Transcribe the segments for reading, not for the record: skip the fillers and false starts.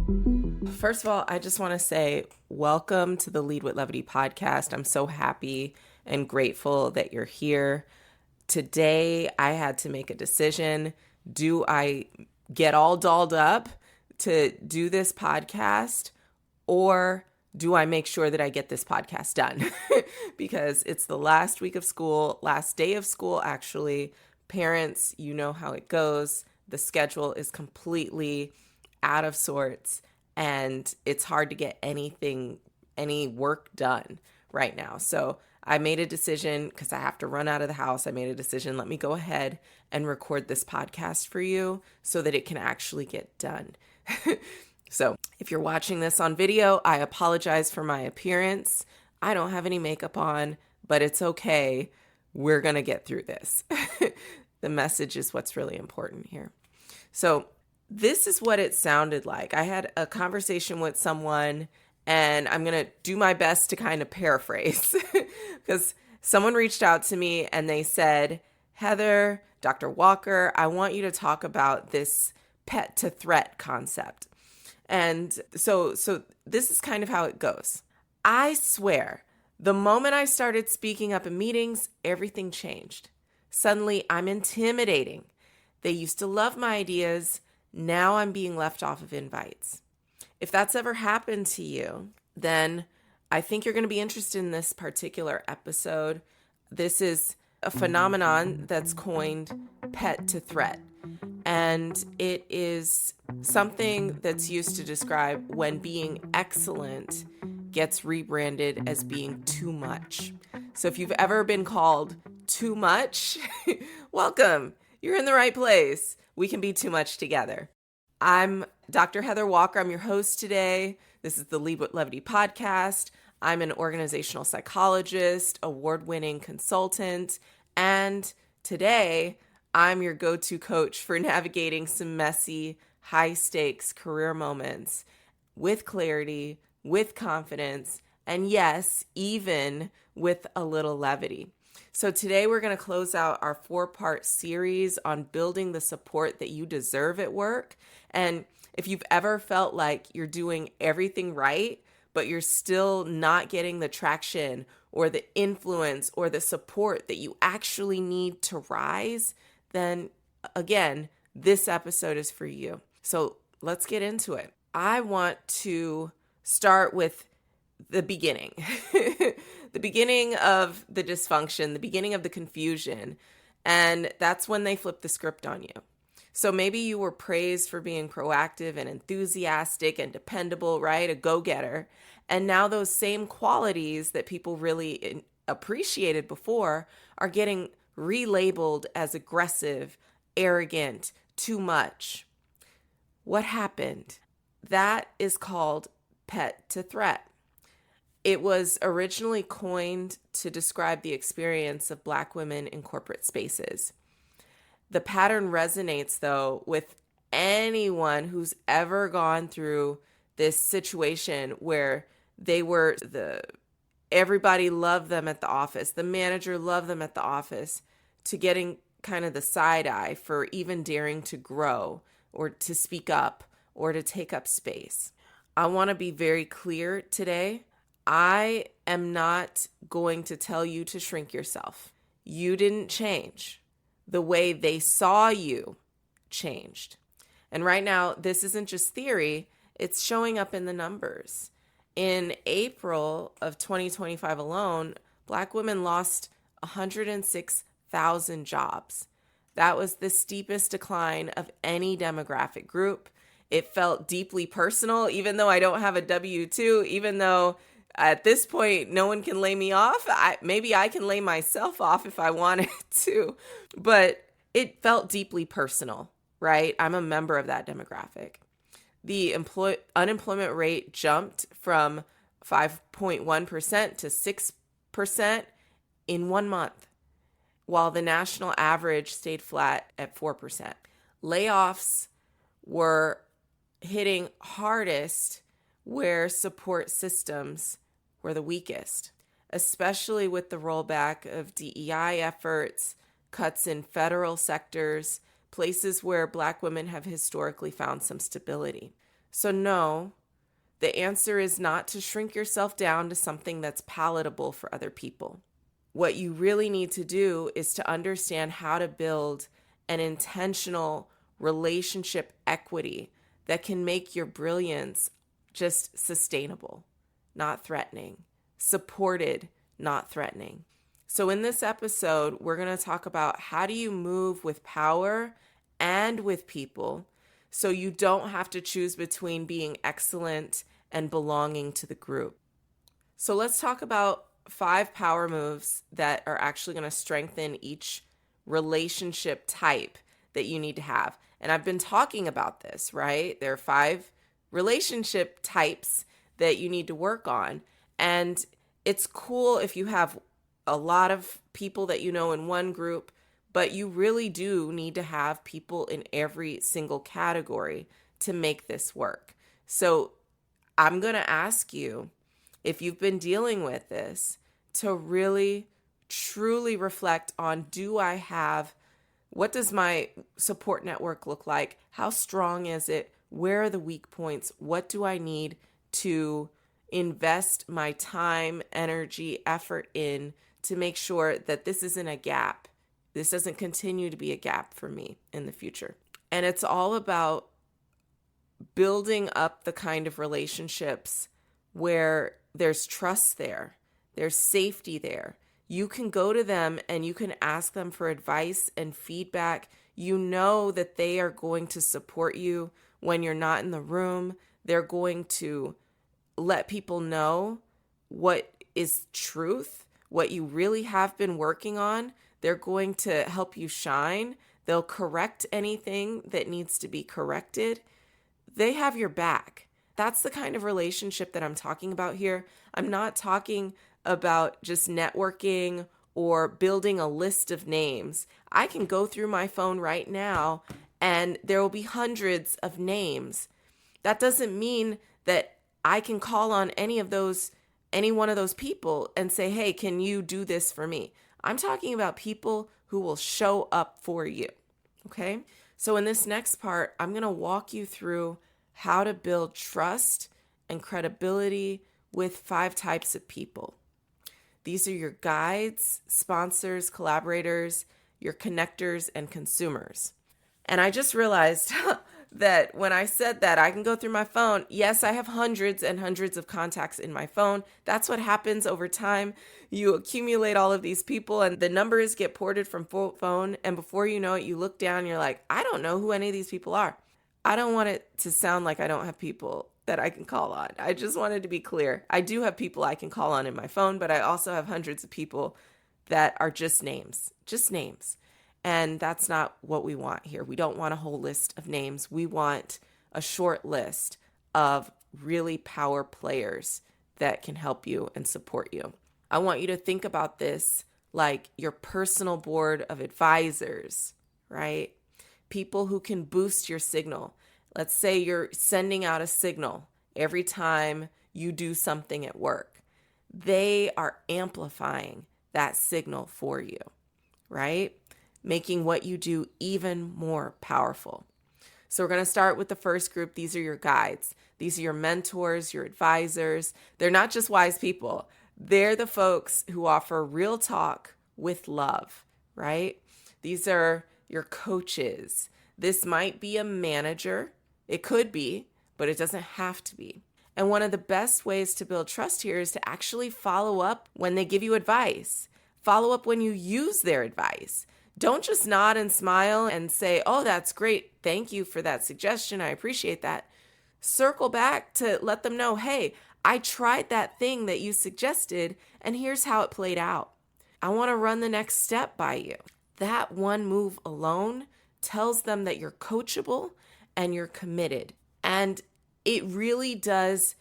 First of all, I just want to say welcome to the Lead with Levity podcast. I'm so happy and grateful that you're here. Today, I had to make a decision. Do I get all dolled up to do this podcast, or do I make sure that I get this podcast done? Because it's the last week of school, last day of school, actually. Parents, you know how it goes. The schedule is completely out of sorts, and it's hard to get any work done right now. So I made a decision because I have to run out of the house. I made a decision, let me go ahead and record this podcast for you so that it can actually get done. So if you're watching this on video, I apologize for my appearance. I don't have any makeup on, but it's okay. We're going to get through this. The message is what's really important here. So this is what it sounded like. I had a conversation with someone, and I'm going to do my best to kind of paraphrase because someone reached out to me and they said, Heather, Dr. Walker, I want you to talk about this pet to threat concept. And so this is kind of how it goes. I swear, the moment I started speaking up in meetings, everything changed. Suddenly, I'm intimidating. They used to love my ideas. Now I'm being left off of invites. If that's ever happened to you, then I think you're going to be interested in this particular episode. This is a phenomenon that's coined pet to threat. And it is something that's used to describe when being excellent gets rebranded as being too much. So if you've ever been called too much, welcome. You're in the right place. We can be too much together. I'm Dr. Heather Walker. I'm your host today. This is the Lead with Levity podcast. I'm an organizational psychologist, award-winning consultant, and today I'm your go-to coach for navigating some messy, high-stakes career moments with clarity, with confidence, and yes, even with a little levity. So today we're going to close out our 4-part series on building the support that you deserve at work. And if you've ever felt like you're doing everything right, but you're still not getting the traction or the influence or the support that you actually need to rise, then again, this episode is for you. So let's get into it. I want to start with the beginning, the beginning of the dysfunction, the beginning of the confusion. And that's when they flip the script on you. So maybe you were praised for being proactive and enthusiastic and dependable, right? A go-getter. And now those same qualities that people really appreciated before are getting relabeled as aggressive, arrogant, too much. What happened? That is called pet to threat. It was originally coined to describe the experience of Black women in corporate spaces. The pattern resonates, though, with anyone who's ever gone through this situation where everybody loved them at the office, the manager loved them at the office, to getting kind of the side eye for even daring to grow or to speak up or to take up space. I want to be very clear today. I am not going to tell you to shrink yourself. You didn't change. The way they saw you changed. And right now, this isn't just theory, it's showing up in the numbers. In April of 2025 alone, Black women lost 106,000 jobs. That was the steepest decline of any demographic group. It felt deeply personal, even though I don't have a W-2, even though at this point, no one can lay me off. Maybe I can lay myself off if I wanted to, but it felt deeply personal, right? I'm a member of that demographic. The unemployment rate jumped from 5.1% to 6% in 1 month, while the national average stayed flat at 4%. Layoffs were hitting hardest where support systems were the weakest, especially with the rollback of DEI efforts, cuts in federal sectors, places where Black women have historically found some stability. So no, the answer is not to shrink yourself down to something that's palatable for other people. What you really need to do is to understand how to build an intentional relationship equity that can make your brilliance just sustainable, not threatening, supported, not threatening. So, in this episode, we're going to talk about how do you move with power and with people so you don't have to choose between being excellent and belonging to the group. So, let's talk about 5 power moves that are actually going to strengthen each relationship type that you need to have. And I've been talking about this, right? There are 5 relationship types that you need to work on. And it's cool if you have a lot of people that you know in one group, but you really do need to have people in every single category to make this work. So I'm going to ask you, if you've been dealing with this, to really truly reflect on, what does my support network look like? How strong is it? Where are the weak points? What do I need to invest my time, energy, effort in to make sure that this isn't a gap? This doesn't continue to be a gap for me in the future. And it's all about building up the kind of relationships where there's trust there, there's safety there. You can go to them and you can ask them for advice and feedback. You know that they are going to support you when you're not in the room. They're going to let people know what is truth, what you really have been working on. They're going to help you shine. They'll correct anything that needs to be corrected. They have your back. That's the kind of relationship that I'm talking about here. I'm not talking about just networking or building a list of names. I can go through my phone right now and there will be hundreds of names. That doesn't mean that I can call on any one of those people and say, hey, can you do this for me? I'm talking about people who will show up for you. Okay? So in this next part, I'm going to walk you through how to build trust and credibility with 5 types of people. These are your guides, sponsors, collaborators, your connectors, and consumers. And I just realized that when I said that, I can go through my phone. Yes, I have hundreds and hundreds of contacts in my phone. That's what happens over time. You accumulate all of these people and the numbers get ported from phone. And before you know it, you look down and you're like, I don't know who any of these people are. I don't want it to sound like I don't have people that I can call on. I just wanted to be clear. I do have people I can call on in my phone, but I also have hundreds of people that are just names. And that's not what we want here. We don't want a whole list of names. We want a short list of really power players that can help you and support you. I want you to think about this like your personal board of advisors, right? People who can boost your signal. Let's say you're sending out a signal every time you do something at work. They are amplifying that signal for you, right? Making what you do even more powerful. So we're going to start with the first group. These are your guides. These are your mentors, your advisors. They're not just wise people. They're the folks who offer real talk with love, right? These are your coaches. This might be a manager. It could be, but it doesn't have to be. And one of the best ways to build trust here is to actually follow up when they give you advice. Follow up when you use their advice. Don't just nod and smile and say, oh, that's great. Thank you for that suggestion. I appreciate that. Circle back to let them know, hey, I tried that thing that you suggested, and here's how it played out. I want to run the next step by you. That one move alone tells them that you're coachable and you're committed. And it really does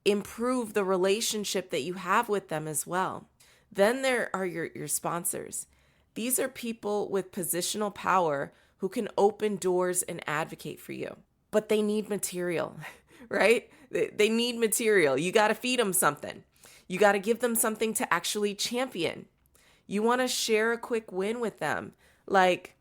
improve the relationship that you have with them as well. Then there are your sponsors. These are people with positional power who can open doors and advocate for you. But they need material, right? They need material. You got to feed them something. You got to give them something to actually champion. You want to share a quick win with them. Like,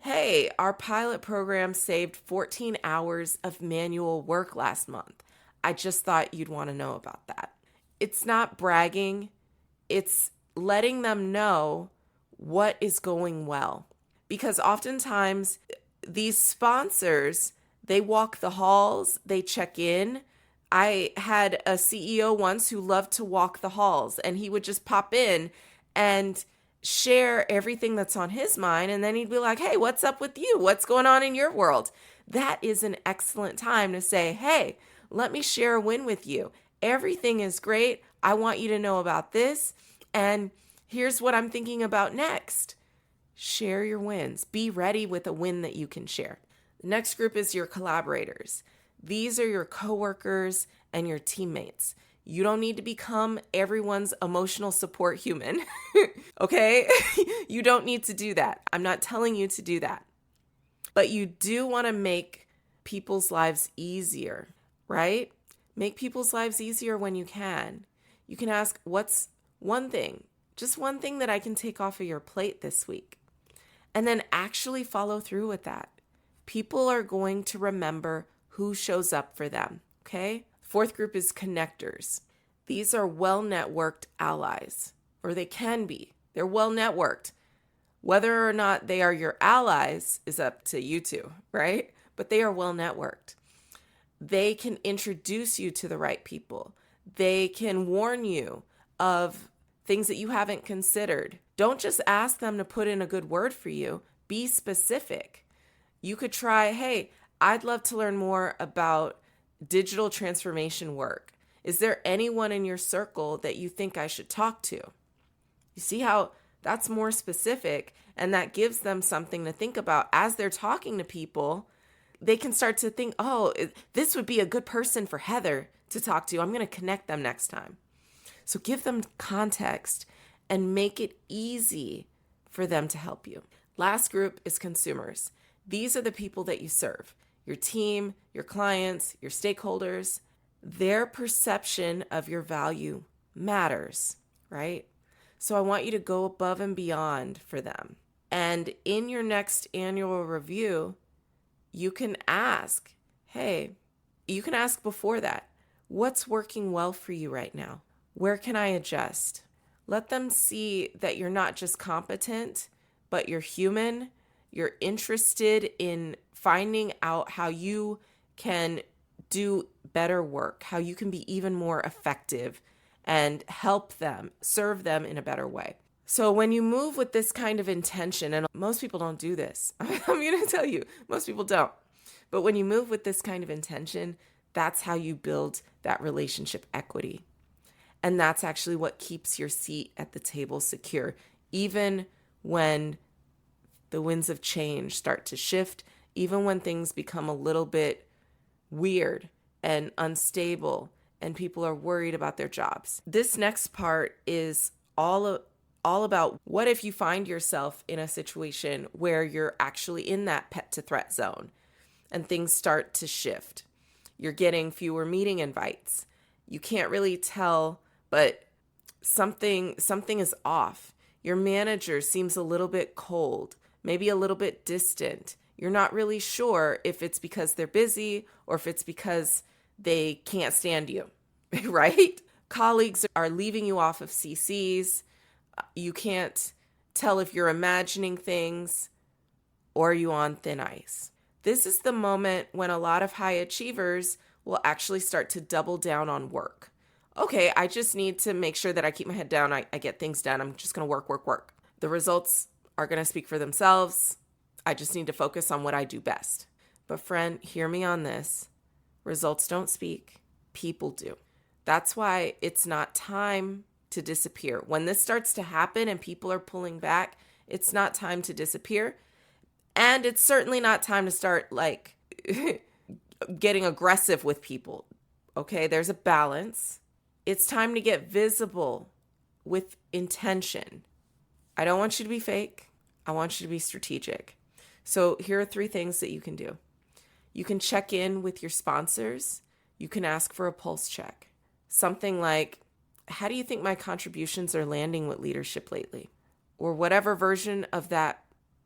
Hey, our pilot program saved 14 hours of manual work last month. I just thought you'd want to know about that. It's not bragging, it's letting them know what is going well. Because oftentimes these sponsors, they walk the halls, they check in. I had a CEO once who loved to walk the halls, and he would just pop in and share everything that's on his mind. And then he'd be like, hey, what's up with you? What's going on in your world? That is an excellent time to say, hey, let me share a win with you. Everything is great. I want you to know about this. And here's what I'm thinking about next. Share your wins. Be ready with a win that you can share. The next group is your collaborators. These are your coworkers and your teammates. You don't need to become everyone's emotional support human. Okay? You don't need to do that. I'm not telling you to do that. But you do want to make people's lives easier, right? Make people's lives easier when you can. You can ask, what's one thing, just one thing that I can take off of your plate this week? And then actually follow through with that. People are going to remember who shows up for them, okay? Fourth group is connectors. These are well-networked allies, or they can be. They're well-networked. Whether or not they are your allies is up to you two, right? But they are well-networked. They can introduce you to the right people. They can warn you of things that you haven't considered. Don't just ask them to put in a good word for you. Be specific. You could try, hey, I'd love to learn more about digital transformation work. Is there anyone in your circle that you think I should talk to? You see how that's more specific, and that gives them something to think about as they're talking to people. They can start to think, oh, this would be a good person for Heather to talk to. I'm going to connect them next time. So give them context and make it easy for them to help you. Last group is consumers. These are the people that you serve. Your team, your clients, your stakeholders. Their perception of your value matters, right? So I want you to go above and beyond for them. And in your next annual review, you can ask, hey, you can ask before that, what's working well for you right now? Where can I adjust? Let them see that you're not just competent, but you're human. You're interested in finding out how you can do better work, how you can be even more effective and help them, serve them in a better way. So when you move with this kind of intention, and most people don't do this, I'm going to tell you, most people don't. But when you move with this kind of intention, that's how you build that relationship equity. And that's actually what keeps your seat at the table secure, even when the winds of change start to shift, even when things become a little bit weird and unstable and people are worried about their jobs. This next part is all about what if you find yourself in a situation where you're actually in that pet to threat zone and things start to shift. You're getting fewer meeting invites. You can't really tell, but something is off. Your manager seems a little bit cold, maybe a little bit distant. You're not really sure if it's because they're busy or if it's because they can't stand you, right? Colleagues are leaving you off of CCs. You can't tell if you're imagining things or are you on thin ice. This is the moment when a lot of high achievers will actually start to double down on work. Okay, I just need to make sure that I keep my head down. I get things done. I'm just going to work. The results are going to speak for themselves. I just need to focus on what I do best. But friend, hear me on this. Results don't speak. People do. That's why it's not time to disappear. When this starts to happen and people are pulling back, it's not time to disappear. And it's certainly not time to start getting aggressive with people. Okay, there's a balance. It's time to get visible with intention. I don't want you to be fake. I want you to be strategic. So here are 3 things that you can do. You can check in with your sponsors. You can ask for a pulse check. Something like, how do you think my contributions are landing with leadership lately? Or whatever version of that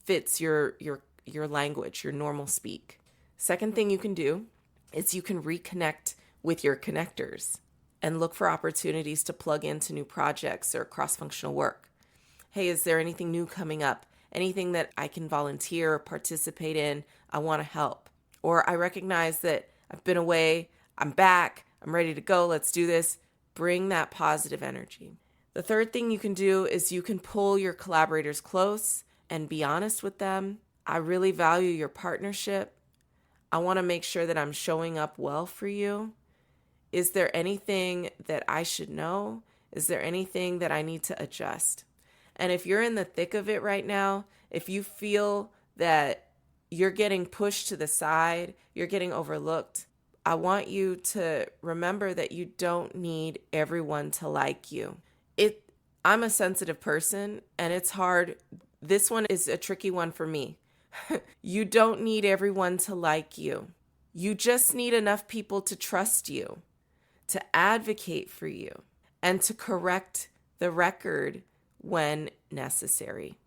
fits your your language, your normal speak. Second thing you can do is you can reconnect with your connectors and look for opportunities to plug into new projects or cross-functional work. Hey, is there anything new coming up? Anything that I can volunteer or participate in? I want to help. Or I recognize that I've been away, I'm back, I'm ready to go, let's do this. Bring that positive energy. The third thing you can do is you can pull your collaborators close and be honest with them. I really value your partnership. I want to make sure that I'm showing up well for you. Is there anything that I should know? Is there anything that I need to adjust? And if you're in the thick of it right now, if you feel that you're getting pushed to the side, you're getting overlooked, I want you to remember that you don't need everyone to like you. I'm a sensitive person and it's hard. This one is a tricky one for me. You don't need everyone to like you. You just need enough people to trust you, to advocate for you, and to correct the record when necessary.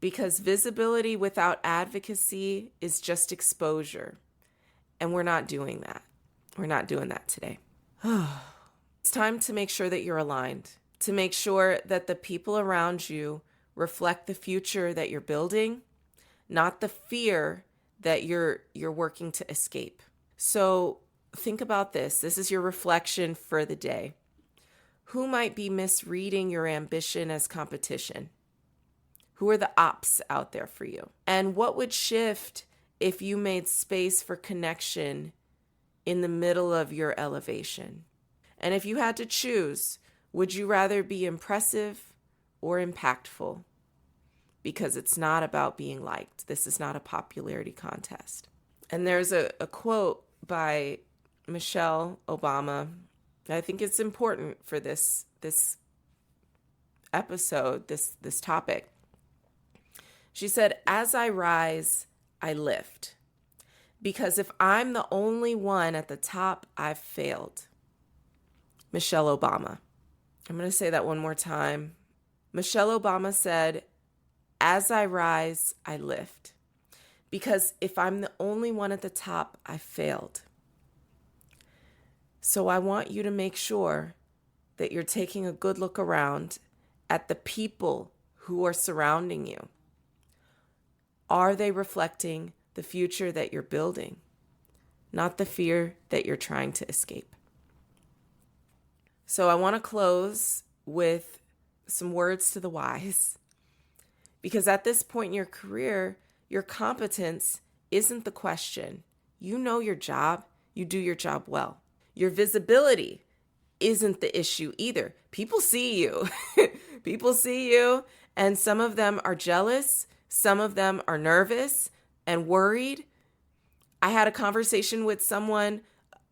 Because visibility without advocacy is just exposure. And we're not doing that. We're not doing that today. It's time to make sure that you're aligned, to make sure that the people around you reflect the future that you're building, not the fear that you're working to escape. So think about this. This is your reflection for the day. Who might be misreading your ambition as competition? Who are the ops out there for you? And what would shift if you made space for connection in the middle of your elevation? And if you had to choose, would you rather be impressive or impactful? Because it's not about being liked. This is not a popularity contest. And there's a quote by Michelle Obama. I think it's important for this episode, this topic. She said, "As I rise, I lift. Because if I'm the only one at the top, I've failed." Michelle Obama. I'm going to say that one more time. Michelle Obama said, "As I rise, I lift. Because if I'm the only one at the top, I've failed." So I want you to make sure that you're taking a good look around at the people who are surrounding you. Are they reflecting the future that you're building, not the fear that you're trying to escape? So I want to close with some words to the wise, because at this point in your career, your competence isn't the question. You know your job, you do your job well. Your visibility isn't the issue either. People see you. People see you, and some of them are jealous. Some of them are nervous and worried. I had a conversation with someone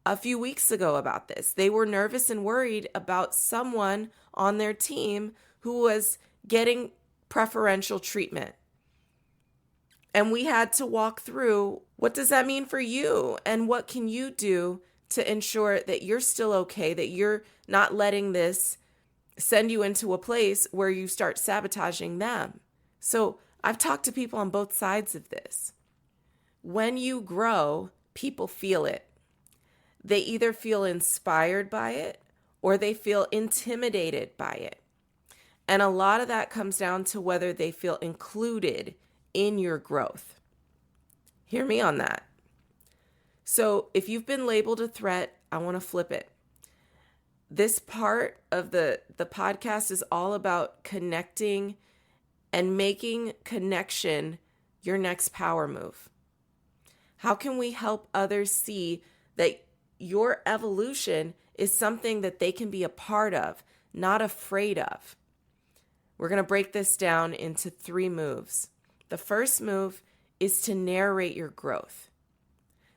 a few weeks ago about this. They were nervous and worried about someone on their team who was getting preferential treatment. And we had to walk through, what does that mean for you? And what can you do to ensure that you're still okay, that you're not letting this send you into a place where you start sabotaging them? So I've talked to people on both sides of this. When you grow, people feel it. They either feel inspired by it or they feel intimidated by it. And a lot of that comes down to whether they feel included in your growth. Hear me on that. So if you've been labeled a threat, I want to flip it. This part of the podcast is all about connecting and making connection your next power move. How can we help others see that your evolution is something that they can be a part of, not afraid of? We're going to break this down into 3 moves. The first move is to narrate your growth,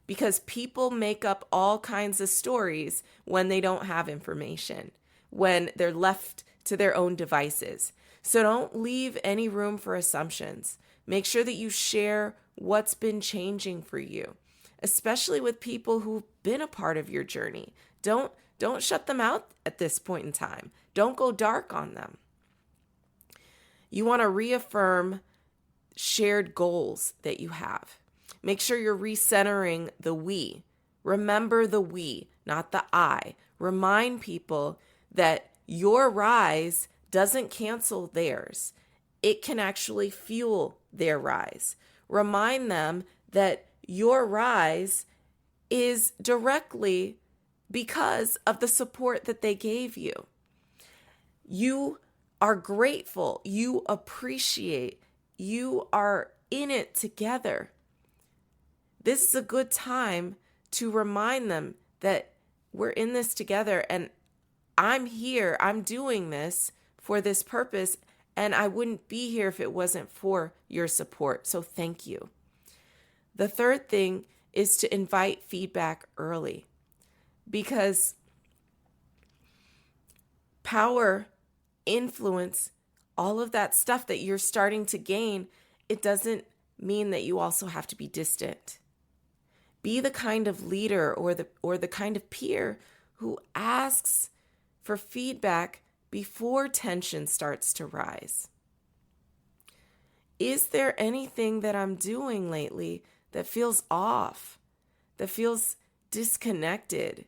because people make up all kinds of stories when they don't have information, when they're left to their own devices. So don't leave any room for assumptions. Make sure that you share what's been changing for you, especially with people who've been a part of your journey. Don't shut them out at this point in time. Don't go dark on them. You want to reaffirm shared goals that you have. Make sure you're recentering the we. Remember the we, not the I. Remind people that your rise doesn't cancel theirs. It can actually fuel their rise. Remind them that your rise is directly because of the support that they gave you. You are grateful. You appreciate. You are in it together. This is a good time to remind them that we're in this together and I'm here. I'm doing this for this purpose, and I wouldn't be here if it wasn't for your support. So thank you. The third thing is to invite feedback early, because power, influence, all of that stuff that you're starting to gain, it doesn't mean that you also have to be distant. Be the kind of leader or the kind of peer who asks for feedback before tension starts to rise. Is there anything that I'm doing lately that feels off, that feels disconnected?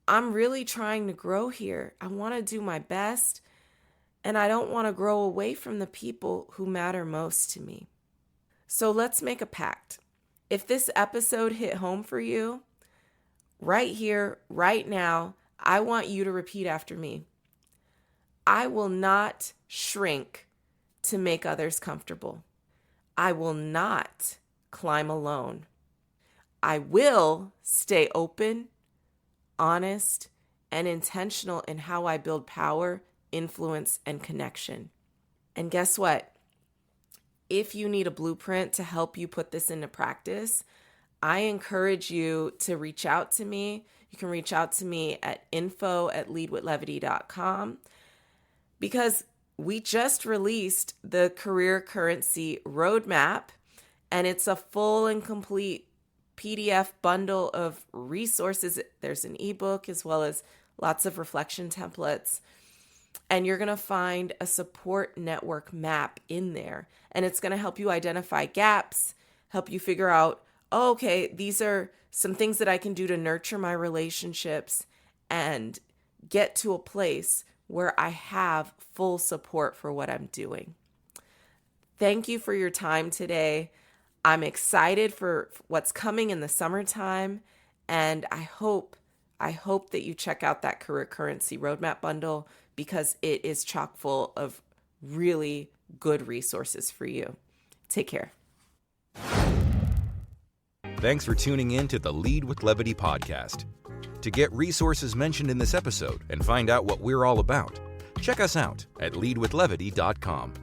I'm really trying to grow here. I want to do my best, and I don't want to grow away from the people who matter most to me. So let's make a pact. If this episode hit home for you, right here, right now, I want you to repeat after me. I will not shrink to make others comfortable. I will not climb alone. I will stay open, honest, and intentional in how I build power, influence, and connection. And guess what? If you need a blueprint to help you put this into practice, I encourage you to reach out to me. You can reach out to me at info@leadwithlevity.com, because we just released the Career Currency Roadmap, and it's a full and complete PDF bundle of resources. There's an ebook as well as lots of reflection templates. And you're going to find a support network map in there. And it's going to help you identify gaps, help you figure out, oh, okay, these are some things that I can do to nurture my relationships and get to a place where I have full support for what I'm doing. Thank you for your time today. I'm excited for what's coming in the summertime, and I hope that you check out that Career Currency Roadmap bundle, because it is chock full of really good resources for you. Take care. Thanks for tuning in to the Lead with Levity podcast. To get resources mentioned in this episode and find out what we're all about, check us out at leadwithlevity.com.